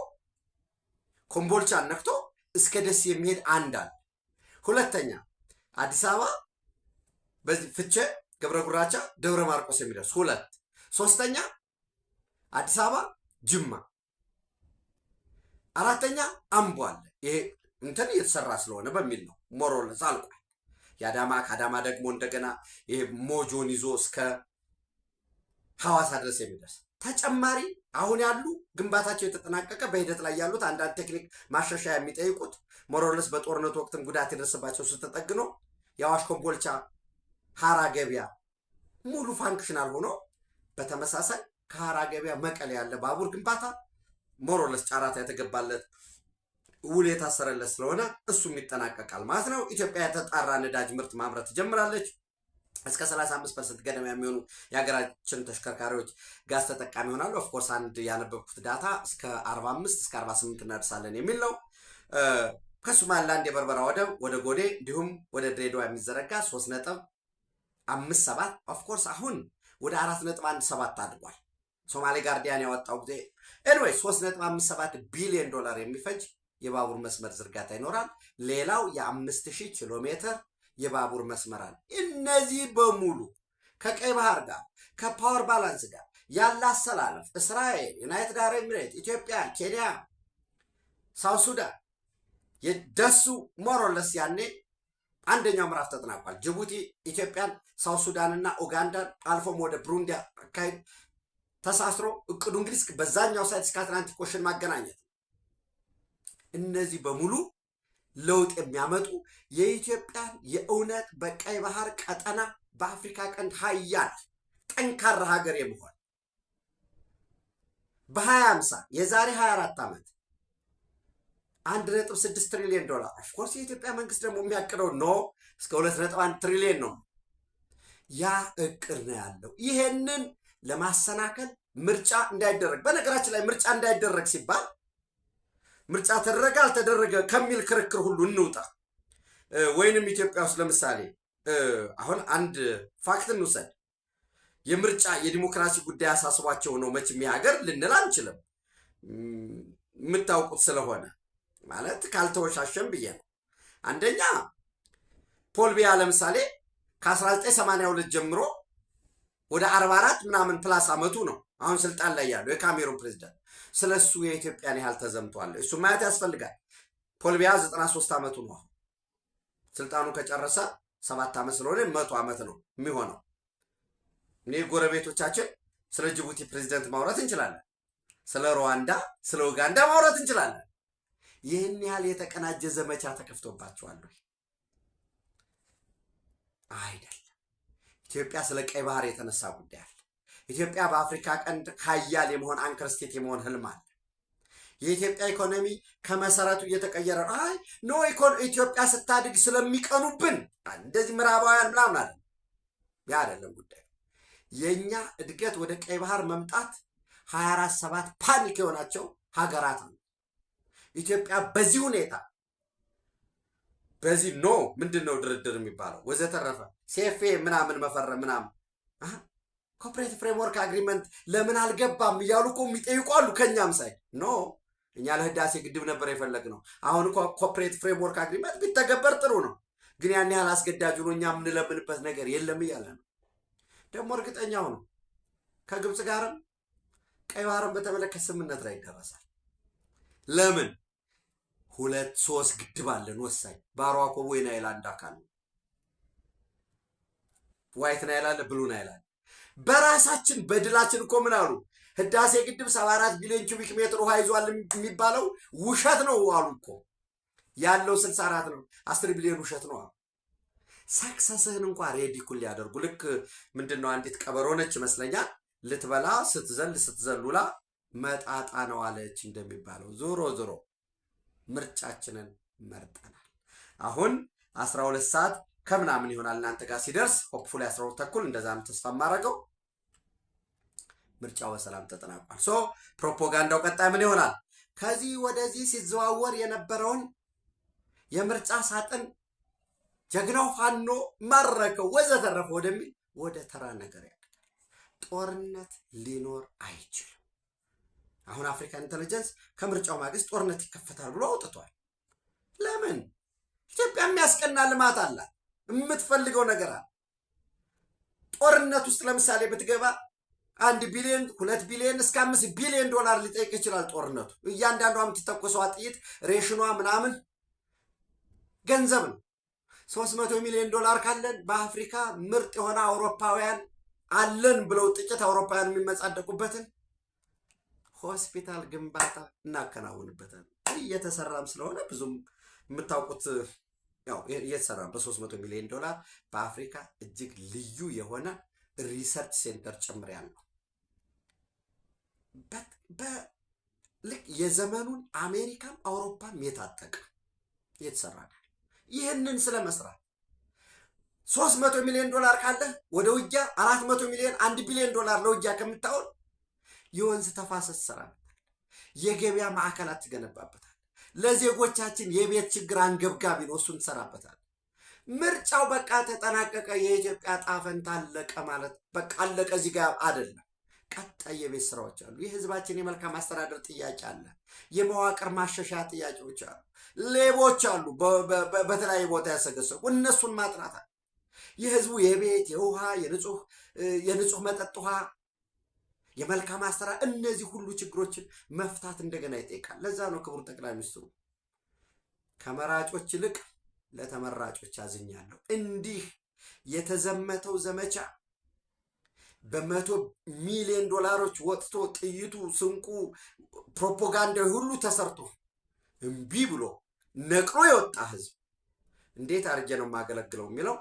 ኮምቦልቻን ነክቶ እስከ ደስ የሚሄድ አንድ አለ። ሁለተኛ አዲስ አበባ በዚህ ፍቼ ገብረ ጉራቻ ደብረ ማርቆስ የሚደርስ 2። ሶስተኛ አዲስ አበባ ጅማ፣ 4ኛ አምቦ አለ። ይሄ እንትን እየተሰራ ስለሆነ በሚል ነው ሞሮለስ አልቋል። ከአዳማ ደግሞ እንደገና ይሄ ሞጆን ይዞ እስከ ሐዋሳ ድረስ የሚደርስ ተጨማሪ አሁን ያሉ ግንባታቸው የተጠናቀቀ በሂደት ላይ ያሉት አንዳንድ ቴክኒክ ማሻሻያ የሚጠይቁት ሞሮለስ በጦርነቱ ወቅትም ጉዳት የደረሰባቸው ስተጠግኖ የአዋሽ ኮምቦልቻ ሀራ ገበያ ሙሉ ፋንክሽናል ሆኖ በተመሳሳይ ከሀራ ገበያ መቀሌ ያለ ባቡር ግንባታ ሞሮለስ ጫራታ የተገባለት ውል የታሰረለት ስለሆነ እሱም ይጠናቀቃል ማለት ነው። ኢትዮጵያ የተጣራ ነዳጅ ምርት ማምረት ትጀምራለች። እስከ 35% ገደማ የሚሆኑ የሀገራችን ተሽከርካሪዎች ጋዝ ተጠቃሚ ይሆናሉ። ኦፍኮርስ አንድ ያነበብኩት ዳታ እስከ 45 እስከ 48 እናደርሳለን የሚል ነው። ከሶማሊላንድ የበርበራ ወደብ ወደ ጎዴ እንዲሁም ወደ ድሬዳዋ የሚዘረጋ 3.57 ኦፍኮርስ አሁን ወደ 4.17 አድጓል። ሶማሌ ጋርዲያን ያወጣው ጊዜ ኤኒዌይ 3.57 ቢሊዮን ዶላር የሚፈጅ የባቡር መስመር ዝርጋታ ይኖራል። ሌላው የ5000 ኪሎ ሜትር የባቡር መስመር አለ። እነዚህ በሙሉ ከቀይ ባህር ጋር ከፓወር ባላንስ ጋር ያለ አሰላለፍ እስራኤል፣ ዩናይትድ አረብ ኤሚሬት፣ ኢትዮጵያ፣ ኬንያ፣ ሳውት ሱዳን የደሱ ሞሮለስ ያኔ አንደኛው ምዕራፍ ተጠናቋል። ጅቡቲ ኢትዮጵያን፣ ሳውት ሱዳንና ኡጋንዳን አልፎም ወደ ብሩንዲ አካሄድ ተሳስሮ እቅዱ እንግዲህ በዛኛው ሳይድ እስከ አትላንቲክ ኦሽን ማገናኘት። እነዚህ በሙሉ ለውጥ የሚያመጡ የኢትዮጵያን የእውነት በቀይ ባህር ቀጠና በአፍሪካ ቀንድ ሀያል ጠንካራ ሀገር የመሆን በ2050 የዛሬ 24 ዓመት 1.6 ትሪሊዮን ዶላር ኦፍኮርስ የኢትዮጵያ መንግስት ደግሞ የሚያቅደው እስከ 2.1 ትሪሊዮን ነው። ያ እቅድ ነው ያለው። ይሄንን ለማሰናከል ምርጫ እንዳይደረግ፣ በነገራችን ላይ ምርጫ እንዳይደረግ ሲባል ምርጫ ተደረገ አልተደረገ ከሚል ክርክር ሁሉ እንውጣ። ወይንም ኢትዮጵያ ውስጥ ለምሳሌ አሁን አንድ ፋክት እንውሰድ። የምርጫ የዲሞክራሲ ጉዳይ አሳስቧቸው ነው መቼም የሀገር ልንል አንችልም፣ የምታውቁት ስለሆነ ማለት ካልተወሻሸም ብዬ ነው። አንደኛ ፖል ቢያ ለምሳሌ ከ1982 ጀምሮ ወደ 44 ምናምን ፕላስ አመቱ ነው አሁን ስልጣን ላይ ያለው የካሜሩን ፕሬዝዳንት። ስለሱ የኢትዮጵያን ያህል ተዘምቷል። እሱ ማየት ያስፈልጋል። ፖል ቢያ 93 አመቱ ነው። ስልጣኑ ከጨረሰ 7 አመት ስለሆነ 100 አመት ነው የሚሆነው። እኔ ጎረቤቶቻችን ስለ ጅቡቲ ፕሬዝዳንት ማውራት እንችላለን፣ ስለ ሩዋንዳ፣ ስለ ኡጋንዳ ማውራት እንችላለን። ይህን ያህል የተቀናጀ ዘመቻ ተከፍቶባቸዋል። አይደለም። ኢትዮጵያ ስለ ቀይ ባህር የተነሳ ጉዳይ አለ። ኢትዮጵያ በአፍሪካ ቀንድ ሀያል የመሆን አንከር ስቴት የመሆን ህልም አለ። የኢትዮጵያ ኢኮኖሚ ከመሰረቱ እየተቀየረ ነው። አይ ኖ ኢትዮጵያ ስታድግ ስለሚቀኑብን እንደዚህ ምዕራባውያን ምናምን አለ። ያ አይደለም ጉዳይ። የኛ እድገት ወደ ቀይ ባህር መምጣት 24/7 ፓኒክ የሆናቸው ሀገራት ነው። ኢትዮጵያ በዚህ ሁኔታ በዚህ ኖ ምንድነው ድርድር የሚባለው ወዘተረፈ ሲኤፍኤ ምናምን መፈረም ምናምን ኮኦፕሬቲቭ ፍሬምወርክ አግሪመንት ለምን አልገባም እያሉ እኮ የሚጠይቁ አሉ። ከኛም ሳይ ኖ እኛ ለህዳሴ ግድብ ነበር የፈለግነው። አሁን እኮ ኮኦፕሬቲቭ ፍሬምወርክ አግሪመንት ቢተገበር ጥሩ ነው፣ ግን ያን ያህል አስገዳጅ ነው እኛ የምንለምንበት ነገር የለም እያለ ነው። ደግሞ እርግጠኛው ነው ከግብፅ ጋርም ቀይ ባህርን በተመለከተ ስምምነት ላይ ይደረሳል። ለምን 2-3 ግድብ አለን ወሳኝ። ባሮ አኮቦ የናይል አንድ አካል ነው። ዋይት ናይል አለ፣ ብሉ ናይል አለ። በራሳችን በድላችን እኮ ምን አሉ ህዳሴ ግድብ 74 ቢሊዮን ኪዩቢክ ሜትር ውሃ ይዟል የሚባለው ውሸት ነው አሉ እኮ። ያለው 64 ነው፣ 10 ቢሊዮን ውሸት ነው አሉ። ሳክሰስህን እንኳን ሬዲኩል ሊያደርጉ ልክ ምንድነው አንዲት ቀበሮ ነች ይመስለኛል ልትበላ ስትዘሉላ መጣጣ ነው አለች እንደሚባለው። ዞሮ ዞሮ ምርጫችንን መርጠናል። አሁን 12 ሰዓት ከምናምን ይሆናል እናንተ ጋር ሲደርስ ሆፕፉሊ 12 ተኩል እንደዛ ነው ተስፋ ማረገው። ምርጫው በሰላም ተጠናቋል። ሶ ፕሮፓጋንዳው ቀጣይ ምን ይሆናል? ከዚህ ወደዚህ ሲዘዋወር የነበረውን የምርጫ ሳጥን ጀግናው ፋኖ ማረከው ወዘተረፈ ወደሚል ወደ ተራ ነገር ያደርጋል። ጦርነት ሊኖር አይችልም። አሁን አፍሪካን ኢንተለጀንስ ከምርጫው ማግስት ጦርነት ይከፈታል ብሎ አውጥቷል። ለምን? ኢትዮጵያ የሚያስቀና ልማት አላት፣ የምትፈልገው ነገር አለ። ጦርነት ውስጥ ለምሳሌ ብትገባ 1 ቢሊዮን 2 ቢሊዮን እስከ 5 ቢሊዮን ዶላር ሊጠይቅ ይችላል ጦርነቱ። እያንዳንዷ የምትተኮሰዋ ጥይት ሬሽኗ ምናምን ገንዘብ ነው። 300 ሚሊዮን ዶላር ካለን በአፍሪካ ምርጥ የሆነ አውሮፓውያን አለን ብለው ጥቂት አውሮፓውያን የሚመጻደቁበትን ሆስፒታል ግንባታ እናከናውንበታል። እየተሰራም ስለሆነ ብዙም የምታውቁት ያው እየተሰራ በ300 ሚሊዮን ዶላር በአፍሪካ እጅግ ልዩ የሆነ ሪሰርች ሴንተር ጭምር ያለው ልክ የዘመኑን አሜሪካም አውሮፓም የታጠቀ እየተሰራ ነው። ይህንን ስለመስራት 300 ሚሊዮን ዶላር ካለ ወደ ውጊያ 400 ሚሊዮን 1 ቢሊዮን ዶላር ለውጊያ ከምታውል የወንዝ ተፋሰስ ሰራበታል፣ የገበያ ማዕከላት ትገነባበታል። ለዜጎቻችን የቤት ችግር አንገብጋቢ ነው፣ እሱን ትሰራበታል። ምርጫው በቃ ተጠናቀቀ፣ የኢትዮጵያ ጣፈንታ አለቀ ማለት በቃ አለቀ። እዚህ ጋር አይደለም። ቀጣይ የቤት ስራዎች አሉ። የህዝባችን የመልካም አስተዳደር ጥያቄ አለ። የመዋቅር ማሻሻያ ጥያቄዎች አሉ። ሌቦች አሉ በተለያየ ቦታ ያሰገሰጉ፣ እነሱን ማጥናት አለ። የህዝቡ የቤት የውሃ የንጹህ መጠጥ ውሃ የመልካም አስተዳደር፣ እነዚህ ሁሉ ችግሮችን መፍታት እንደገና ይጠይቃል። ለዛ ነው ክቡር ጠቅላይ ሚኒስትሩ ከመራጮች ይልቅ ለተመራጮች አዝኛለሁ። እንዲህ የተዘመተው ዘመቻ በ100 ሚሊዮን ዶላሮች ወጥቶ ጥይቱ፣ ስንቁ፣ ፕሮፓጋንዳው ሁሉ ተሰርቶ እምቢ ብሎ ነቅሮ የወጣ ህዝብ እንዴት አድርጌ ነው የማገለግለው የሚለው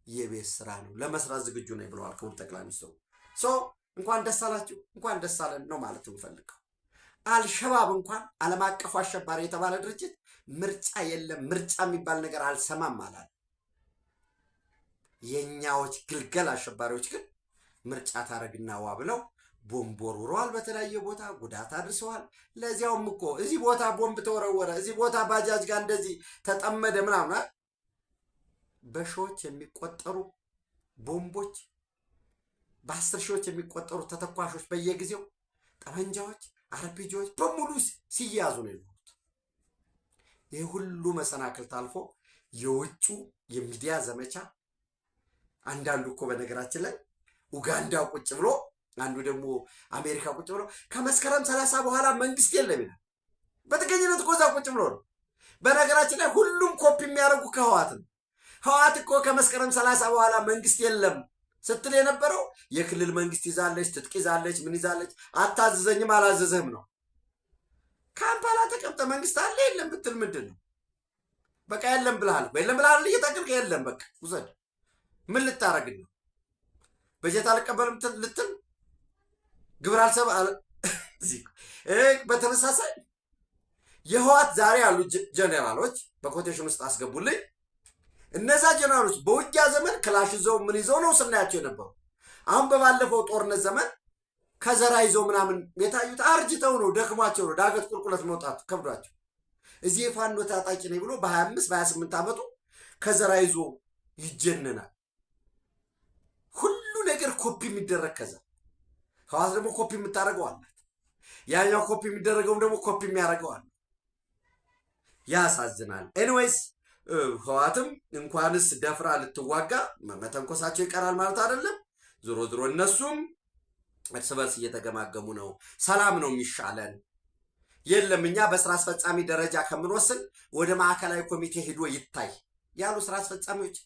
የቤት ስራ ነው። ለመስራት ዝግጁ ነኝ ብለዋል ክቡር ጠቅላይ ሚኒስትሩ። እንኳን ደስ አላችሁ፣ እንኳን ደስ አለን ነው ማለት የምፈልገው። አልሸባብ እንኳን ዓለም አቀፉ አሸባሪ የተባለ ድርጅት ምርጫ የለም ምርጫ የሚባል ነገር አልሰማም አላል። የኛዎች ግልገል አሸባሪዎች ግን ምርጫ ታረግና ዋ ብለው ቦምብ ወርውረዋል፣ በተለያየ ቦታ ጉዳት አድርሰዋል። ለዚያውም እኮ እዚህ ቦታ ቦምብ ተወረወረ፣ እዚህ ቦታ ባጃጅ ጋር እንደዚህ ተጠመደ ምናምን፣ በሺዎች የሚቆጠሩ ቦምቦች፣ በ10 ሺዎች የሚቆጠሩ ተተኳሾች፣ በየጊዜው ጠመንጃዎች፣ አርፒጂዎች በሙሉ ሲያዙ ነው የኖሩት። ይህ ሁሉ መሰናክል ታልፎ የውጩ የሚዲያ ዘመቻ፣ አንዳንዱ እኮ በነገራችን ላይ ኡጋንዳ ቁጭ ብሎ አንዱ ደግሞ አሜሪካ ቁጭ ብሎ ከመስከረም 30 በኋላ መንግስት የለም ይላል። በጥገኝነት እኮ እዛ ቁጭ ብሎ ነው። በነገራችን ላይ ሁሉም ኮፒ የሚያደርጉ ከህዋት ነው። ህዋት እኮ ከመስከረም 30 በኋላ መንግስት የለም ስትል የነበረው የክልል መንግስት ይዛለች፣ ትጥቅ ይዛለች፣ ምን ይዛለች፣ አታዘዘኝም አላዘዘህም ነው። ካምፓላ ተቀምጠ መንግስት አለ የለም ብትል ምንድን ነው? በቃ የለም ብለሃል፣ የለም ብለሃል እየታገልከ የለም በቃ ውሰድ። ምን ልታረግ ነው? በጀት አልቀበልም ልትል ግብር አልሰባ። በተመሳሳይ የህወሓት ዛሬ ያሉ ጀኔራሎች በኮቴሽን ውስጥ አስገቡልኝ። እነዛ ጀኔራሎች በውጊያ ዘመን ክላሽ ይዘው ምን ይዘው ነው ስናያቸው የነበሩ። አሁን በባለፈው ጦርነት ዘመን ከዘራ ይዘው ምናምን የታዩት አርጅተው ነው፣ ደክሟቸው ነው፣ ዳገት ቁልቁለት መውጣት ከብዷቸው። እዚህ የፋኖ ታጣቂ ነኝ ብሎ በ25 በ28 ዓመቱ ከዘራ ይዞ ይጀነናል። ሁሉ ነገር ኮፒ የሚደረግ ከዛ ህወሓት ደግሞ ኮፒ የምታደርገው አላት። ያኛው ኮፒ የሚደረገውም ደግሞ ኮፒ የሚያደርገው አለ። ያሳዝናል። ኤኒዌይስ ህወሓትም እንኳንስ ደፍራ ልትዋጋ መተንኮሳቸው ይቀራል ማለት አይደለም። ዞሮ ዞሮ እነሱም እርስ በርስ እየተገማገሙ ነው። ሰላም ነው የሚሻለን። የለም እኛ በስራ አስፈጻሚ ደረጃ ከምንወስን ወደ ማዕከላዊ ኮሚቴ ሄዶ ይታይ ያሉ ስራ አስፈጻሚዎች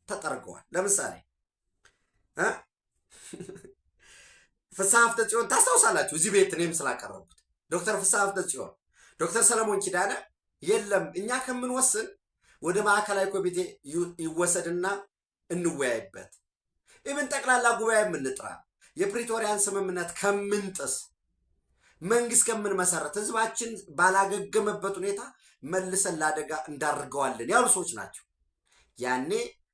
ተጠርገዋል። ለምሳሌ ፍስሐ ሀብተጽዮን ታስታውሳላችሁ? እዚህ ቤት እኔም ስላቀረቡት ዶክተር ፍስሐ ሀብተጽዮን፣ ዶክተር ሰለሞን ኪዳነ የለም እኛ ከምንወስን ወደ ማዕከላዊ ኮሚቴ ይወሰድና እንወያይበት፣ ኢብን ጠቅላላ ጉባኤ የምንጥራ የፕሪቶሪያን ስምምነት ከምንጥስ መንግስት ከምንመሰረት ህዝባችን ባላገገመበት ሁኔታ መልሰን ለአደጋ እንዳርገዋለን ያሉ ሰዎች ናቸው። ያኔ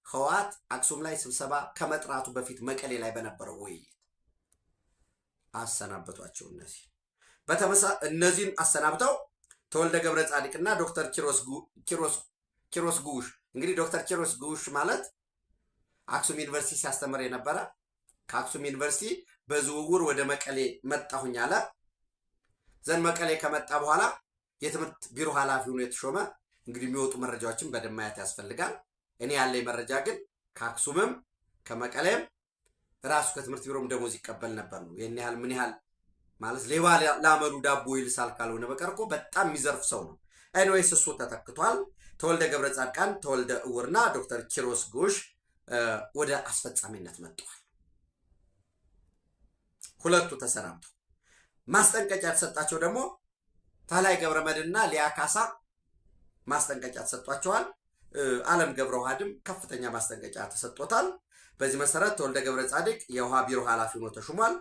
ህወሓት አክሱም ላይ ስብሰባ ከመጥራቱ በፊት መቀሌ ላይ በነበረው ውይይት አሰናበቷቸው። እነዚህን አሰናብተው ተወልደ ገብረ ጻድቅና ዶክተር ኪሮስ ጉሽ። እንግዲህ ዶክተር ኪሮስ ጉሽ ማለት አክሱም ዩኒቨርሲቲ ሲያስተምር የነበረ ከአክሱም ዩኒቨርሲቲ በዝውውር ወደ መቀሌ መጣሁኝ አለ። ዘን መቀሌ ከመጣ በኋላ የትምህርት ቢሮ ኃላፊ ሆኖ የተሾመ። እንግዲህ የሚወጡ መረጃዎችን በደንብ ማየት ያስፈልጋል። እኔ ያለኝ መረጃ ግን ከአክሱምም ከመቀሌም ራሱ ከትምህርት ቢሮም ደሞዝ ይቀበል ነበር ነው። ይህን ያህል ምን ያህል ማለት ሌባ ላመሉ ዳቦ ይልሳል ካልሆነ በቀር እኮ በጣም የሚዘርፍ ሰው ነው። ኤኒዌይስ እሱ ተተክቷል። ተወልደ ገብረ ጻድቃን፣ ተወልደ እውርና ዶክተር ኪሮስ ጉሽ ወደ አስፈጻሚነት መጥተዋል። ሁለቱ ተሰናብተው ማስጠንቀቂያ ተሰጣቸው። ደግሞ ታላይ ገብረ መድንና ሊያ ካሳ ማስጠንቀቂያ ተሰጧቸዋል። አለም ገብረ ውሃድም ከፍተኛ ማስጠንቀቂያ ተሰጥቶታል። በዚህ መሰረት ተወልደ ገብረ ጻድቅ የውሃ ቢሮ ኃላፊ ሆኖ ተሹሟል።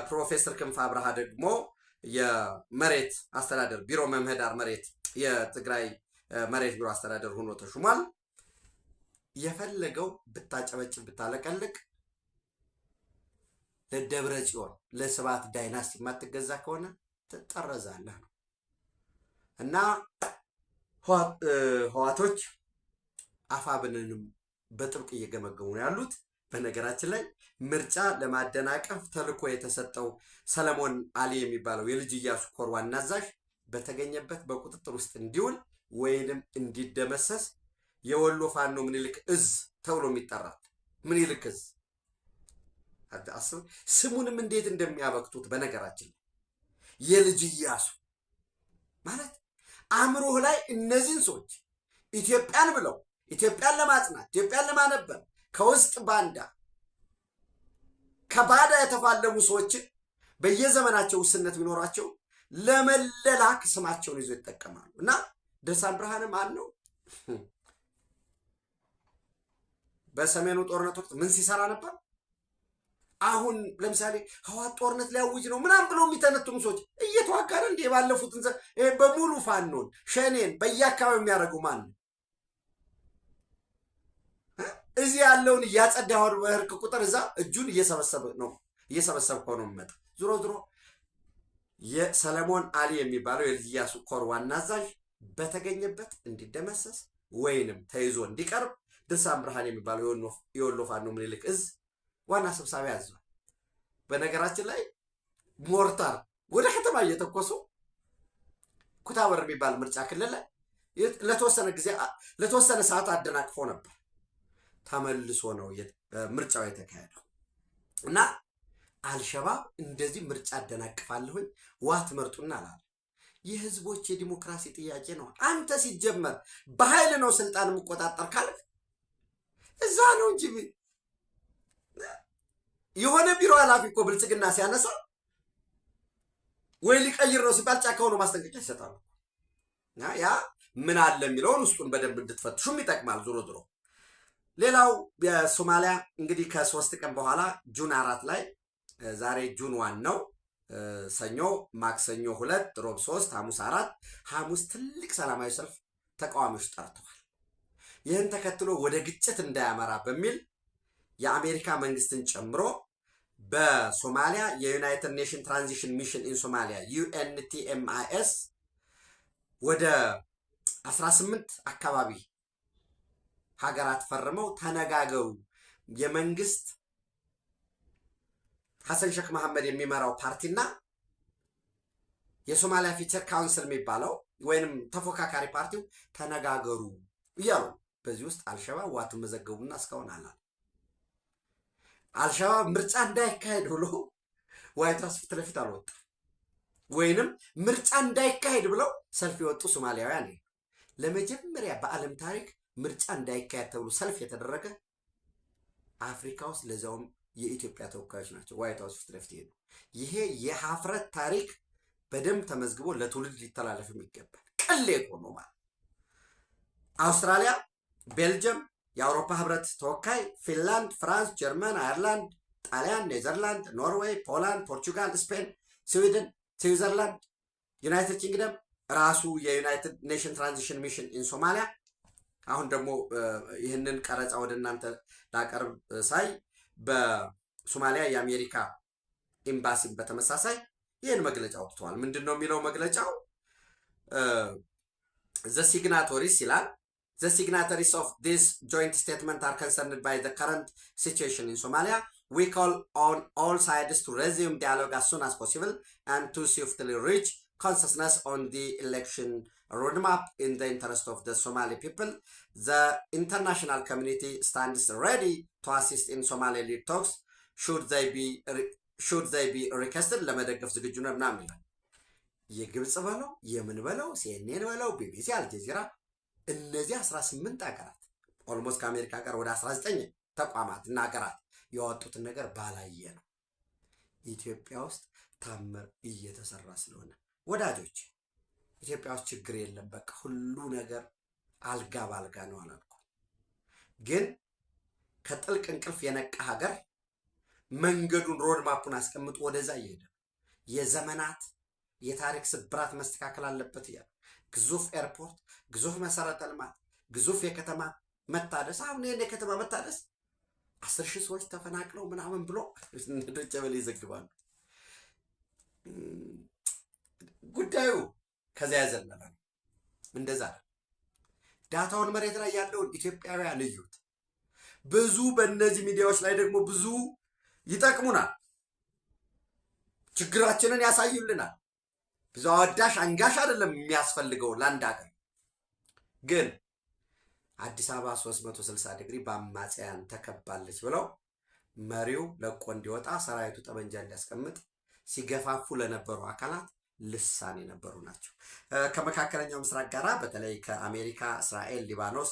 ፕሮፌሰር ክንፈ አብርሃ ደግሞ የመሬት አስተዳደር ቢሮ መምህዳር መሬት የትግራይ መሬት ቢሮ አስተዳደር ሆኖ ተሹሟል። የፈለገው ብታጨበጭብ ብታለቀልቅ ለደብረ ጽዮን ለስብሐት ዳይናስቲ የማትገዛ ከሆነ ትጠረዛለህ ነው እና ህወሓቶች አፋብንንም በጥብቅ እየገመገሙ ነው ያሉት። በነገራችን ላይ ምርጫ ለማደናቀፍ ተልኮ የተሰጠው ሰለሞን አሊ የሚባለው የልጅ ኢያሱ ኮር ዋና አዛዥ በተገኘበት በቁጥጥር ውስጥ እንዲውል ወይንም እንዲደመሰስ የወሎ ፋኖ ምኒልክ እዝ ተብሎ የሚጠራል። ምኒልክ እዝ አስብ፣ ስሙንም እንዴት እንደሚያበክቱት። በነገራችን ላይ የልጅ ኢያሱ ማለት አእምሮህ ላይ እነዚህን ሰዎች ኢትዮጵያን ብለው ኢትዮጵያን ለማጽናት ኢትዮጵያን ለማነበር ከውስጥ ባንዳ ከባዳ የተፋለሙ ሰዎችን በየዘመናቸው ውስነት ቢኖራቸው ለመለላክ ስማቸውን ይዞ ይጠቀማሉ። እና ደሳን ብርሃን ማን ነው? በሰሜኑ ጦርነት ወቅት ምን ሲሰራ ነበር? አሁን ለምሳሌ ህወሓት ጦርነት ሊያውጅ ነው ምናምን ብለው የሚተነትሙ ሰዎች እየተዋጋረ እንደ ባለፉት በሙሉ ፋኖን ሸኔን በየአካባቢው የሚያደርጉ ማን ነው? እዚህ ያለውን እያጸዳሁ በህርክ ቁጥር እዛ እጁን እየሰበሰብከው ነው የሚመጣ። ዞሮ ዞሮ የሰለሞን አሊ የሚባለው የልጅ ኢያሱ ኮር ዋና አዛዥ በተገኘበት እንዲደመሰስ ወይንም ተይዞ እንዲቀርብ ደሳን ብርሃን የሚባለው የወሎ ፋኖ ምኒልክ እዝ ዋና ሰብሳቢ አዟል። በነገራችን ላይ ሞርታር ወደ ከተማ እየተኮሱ ኩታበር የሚባል ምርጫ ክልል ላይ ለተወሰነ ሰዓት አደናቅፎ ነበር። ተመልሶ ነው ምርጫው የተካሄደው እና አልሸባብ እንደዚህ ምርጫ አደናቅፋለሁኝ ዋት መርጡና አላለ። የህዝቦች የዲሞክራሲ ጥያቄ ነው። አንተ ሲጀመር በኃይል ነው ስልጣን የምቆጣጠር ካልክ እዛ ነው እንጂ የሆነ ቢሮ ኃላፊ እኮ ብልጽግና ሲያነሳ ወይ ሊቀይር ነው ሲባል ጫካ ሆኖ ማስጠንቀቂያ ይሰጣሉ። ያ ምን አለ የሚለውን ውስጡን በደንብ እንድትፈትሹም ይጠቅማል። ዞሮ ዞሮ ሌላው የሶማሊያ እንግዲህ ከ3 ቀን በኋላ ጁን 4 ላይ ዛሬ ጁን 1 ነው። ሰኞ፣ ማክሰኞ 2፣ ሮብ 3፣ ሐሙስ 4 ሐሙስ ትልቅ ሰላማዊ ሰልፍ ተቃዋሚዎች ጠርተዋል። ይህን ተከትሎ ወደ ግጭት እንዳያመራ በሚል የአሜሪካ መንግስትን ጨምሮ በሶማሊያ የዩናይትድ ኔሽን ትራንዚሽን ሚሽን ኢን ሶማሊያ UNTMIS ወደ 18 አካባቢ ሀገራት ፈርመው ተነጋገሩ። የመንግስት ሐሰን ሼክ መሐመድ የሚመራው ፓርቲና የሶማሊያ ፊቸር ካውንስል የሚባለው ወይንም ተፎካካሪ ፓርቲው ተነጋገሩ እያሉ በዚህ ውስጥ አልሸባብ ዋቱ መዘገቡና እስካሁን አላል። አልሸባብ ምርጫ እንዳይካሄድ ብሎ ዋይት ሃውስ ፊት ለፊት አልወጣም። ወይንም ምርጫ እንዳይካሄድ ብለው ሰልፍ የወጡ ሶማሊያውያን ለመጀመሪያ በዓለም ታሪክ ምርጫ እንዳይካሄድ ተብሎ ሰልፍ የተደረገ አፍሪካ ውስጥ ለዛውም የኢትዮጵያ ተወካዮች ናቸው ዋይት ሃውስ ፊት ለፊት ሄዱ። ይሄ የሀፍረት ታሪክ በደንብ ተመዝግቦ ለትውልድ ሊተላለፍ የሚገባል። ቅሌ ሆኖ ማለት አውስትራሊያ፣ ቤልጅየም፣ የአውሮፓ ህብረት ተወካይ፣ ፊንላንድ፣ ፍራንስ፣ ጀርመን፣ አየርላንድ፣ ጣሊያን፣ ኔዘርላንድ፣ ኖርዌይ፣ ፖላንድ፣ ፖርቹጋል፣ ስፔን፣ ስዊድን፣ ስዊዘርላንድ፣ ዩናይትድ ኪንግደም፣ ራሱ የዩናይትድ ኔሽን ትራንዚሽን ሚሽን ኢን ሶማሊያ። አሁን ደግሞ ይህንን ቀረጻ ወደ እናንተ ላቀርብ ሳይ በሶማሊያ የአሜሪካ ኤምባሲም በተመሳሳይ ይህን መግለጫ አውጥተዋል። ምንድን ነው የሚለው መግለጫው? ዘ ሲግናቶሪስ ይላል። The signatories of this joint statement are concerned by the current situation in Somalia. We call on all sides to resume dialogue as soon as possible and to swiftly reach consensus on the election roadmap in the interest of the Somali people. The international community stands ready to assist in Somali-led talks should they be requested. ለመደገፍ ዝግጁ ነው ምናምን ይላል። የግብጽ በለው የምን በለው ሲኤንኤን በለው ቢቢሲ፣ አልጀዚራ እነዚህ 18 ሀገራት ኦልሞስት ከአሜሪካ ጋር ወደ 19 ተቋማት እና ሀገራት ያወጡትን ነገር ባላየ ነው። ኢትዮጵያ ውስጥ ታምር እየተሰራ ስለሆነ ወዳጆች፣ ኢትዮጵያ ውስጥ ችግር የለም፣ በቃ ሁሉ ነገር አልጋ ባልጋ ነው አላልኩ። ግን ከጥልቅ እንቅልፍ የነቃ ሀገር መንገዱን ሮድማፑን አስቀምጦ ወደዛ እየሄደ የዘመናት የታሪክ ስብራት መስተካከል አለበት እያለ ግዙፍ ኤርፖርት፣ ግዙፍ መሰረተ ልማት፣ ግዙፍ የከተማ መታደስ። አሁን ይህን የከተማ መታደስ 10,000 ሰዎች ተፈናቅለው ምናምን ብሎ ዶቼ ቬለ ይዘግባሉ። ጉዳዩ ከዚያ ያዘለለ ነው። እንደዛ ዳታውን መሬት ላይ ያለውን ኢትዮጵያውያን እዩት። ብዙ በእነዚህ ሚዲያዎች ላይ ደግሞ ብዙ ይጠቅሙናል፣ ችግራችንን ያሳዩልናል። ብዙ አወዳሽ አንጋሽ አይደለም የሚያስፈልገው ለአንድ ሀገር። ግን አዲስ አበባ 360 ዲግሪ በአማጽያን ተከባለች ብለው መሪው ለቆ እንዲወጣ ሰራዊቱ ጠመንጃ እንዲያስቀምጥ ሲገፋፉ ለነበሩ አካላት ልሳን የነበሩ ናቸው። ከመካከለኛው ምስራቅ ጋራ በተለይ ከአሜሪካ፣ እስራኤል፣ ሊባኖስ፣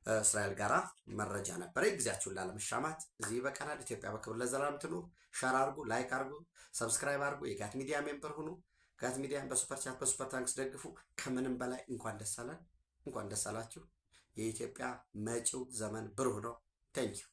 እስራኤል ጋራ መረጃ ነበረ። ጊዜያችሁን ላለመሻማት እዚህ በቀናል። ኢትዮጵያ በክብር ለዘላለም ትኑር። ሸር አርጉ፣ ላይክ አርጉ፣ ሰብስክራይብ አርጉ። የጋት ሚዲያ ሜምበር ሁኑ። ጋት ሚዲያን በሱፐር ቻት በሱፐር ታንክስ ደግፉ። ከምንም በላይ እንኳን ደስ አለን፣ እንኳን ደስ አላችሁ። የኢትዮጵያ መጪው ዘመን ብሩህ ነው። ቴንኪው